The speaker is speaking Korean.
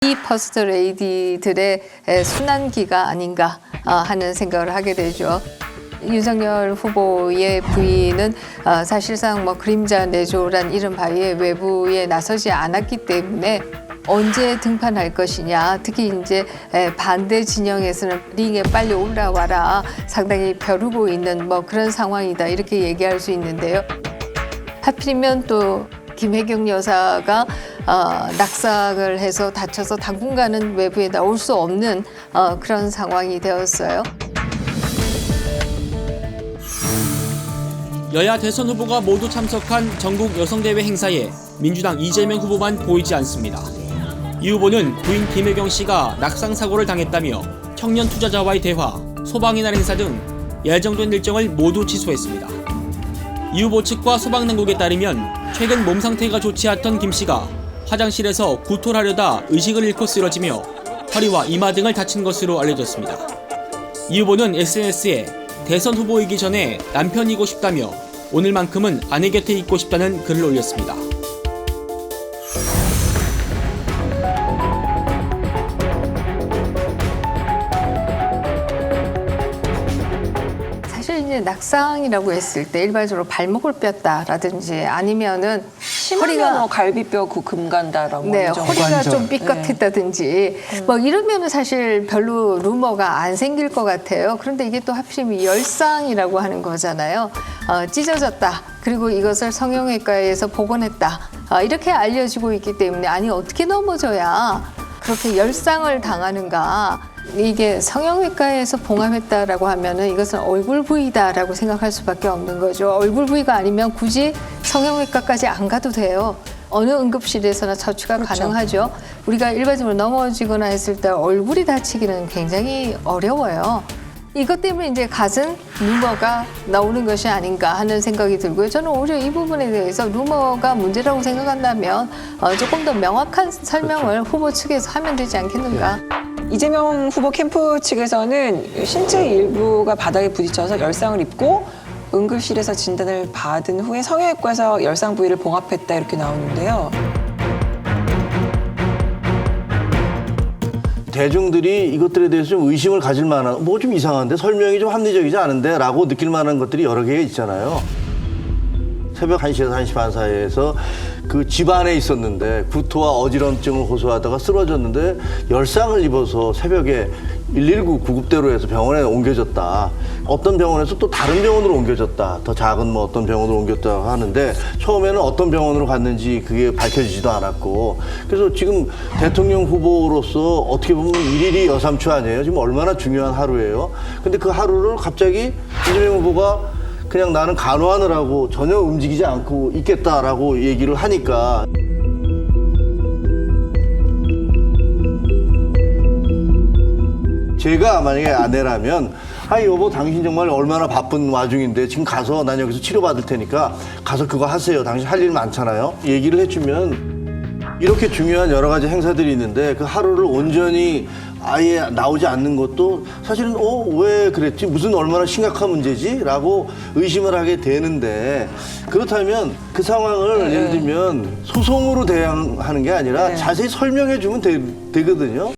이 퍼스트 레이디들의 순환기가 아닌가 하는 생각을 하게 되죠. 윤석열 후보의 부인은 사실상 뭐 그림자 내조란 이런 바위에 외부에 나서지 않았기 때문에 언제 등판할 것이냐, 특히 이제 반대 진영에서는 링에 빨리 올라와라, 상당히 벼르고 있는 뭐 그런 상황이다 이렇게 얘기할 수 있는데요. 하필이면 또 김혜경 여사가 낙상을 해서 다쳐서 당분간은 외부에 나올 수 없는 그런 상황이 되었어요. 여야 대선 후보가 모두 참석한 전국 여성대회 행사에 민주당 이재명 후보만 보이지 않습니다. 이 후보는 부인 김혜경 씨가 낙상 사고를 당했다며 청년 투자자와의 대화, 소방의 날 행사 등 예정된 일정을 모두 취소했습니다. 이 후보 측과 소방당국에 따르면 최근 몸 상태가 좋지 않던 김 씨가 화장실에서 구토를 하려다 의식을 잃고 쓰러지며 허리와 이마 등을 다친 것으로 알려졌습니다. 이 후보는 SNS에 대선 후보이기 전에 남편이고 싶다며 오늘만큼은 아내 곁에 있고 싶다는 글을 올렸습니다. 사실 이제 낙상이라고 했을 때 일반적으로 발목을 뺐다라든지 아니면은 허리가 뭐 갈비뼈 금간다라고 네, 허리가 좀 삐끗했다든지 뭐 이러면은 사실 별로 루머가 안 생길 것 같아요. 그런데 이게 또 하필이면 열상이라고 하는 거잖아요. 찢어졌다. 그리고 이것을 성형외과에서 복원했다. 이렇게 알려지고 있기 때문에 아니 어떻게 넘어져야 그렇게 열상을 당하는가. 이게 성형외과에서 봉합했다라고 하면은 이것은 얼굴 부위다라고 생각할 수밖에 없는 거죠. 얼굴 부위가 아니면 굳이 성형외과까지 안 가도 돼요. 어느 응급실에서나 처치가 가능하죠. 우리가 일반적으로 넘어지거나 했을 때 얼굴이 다치기는 굉장히 어려워요. 이것 때문에 이제 갖은 루머가 나오는 것이 아닌가 하는 생각이 들고요. 저는 오히려 이 부분에 대해서 루머가 문제라고 생각한다면 조금 더 명확한 설명을 후보 측에서 하면 되지 않겠는가. 이재명 후보 캠프 측에서는 신체 일부가 바닥에 부딪혀서 열상을 입고 응급실에서 진단을 받은 후에 성형외과에서 열상 부위를 봉합했다 이렇게 나오는데요. 대중들이 이것들에 대해서 좀 의심을 가질 만한 뭐 좀 이상한데 설명이 좀 합리적이지 않은데 라고 느낄 만한 것들이 여러 개 있잖아요. 새벽 1시에서 1시 반 사이에서 그 집안에 있었는데 구토와 어지럼증을 호소하다가 쓰러졌는데 열상을 입어서 새벽에 119 구급대로 해서 병원에 옮겨졌다. 어떤 병원에서 또 다른 병원으로 옮겨졌다. 더 작은 뭐 어떤 병원으로 옮겼다고 하는데 처음에는 어떤 병원으로 갔는지 그게 밝혀지지도 않았고 그래서 지금 대통령 후보로서 어떻게 보면 일일이 여삼추 아니에요. 지금 얼마나 중요한 하루예요. 근데 그 하루를 갑자기 이재명 후보가 그냥 나는 간호하느라고 전혀 움직이지 않고 있겠다라고 얘기를 하니까 제가 만약에 아내라면 아 여보 당신 정말 얼마나 바쁜 와중인데 지금 가서 난 여기서 치료받을 테니까 가서 그거 하세요. 당신 할 일 많잖아요. 얘기를 해주면 이렇게 중요한 여러 가지 행사들이 있는데 그 하루를 온전히 아예 나오지 않는 것도 사실은 왜 그랬지? 무슨 얼마나 심각한 문제지? 라고 의심을 하게 되는데 그렇다면 그 상황을 예를 들면 소송으로 대응하는 게 아니라 자세히 설명해 주면 되거든요.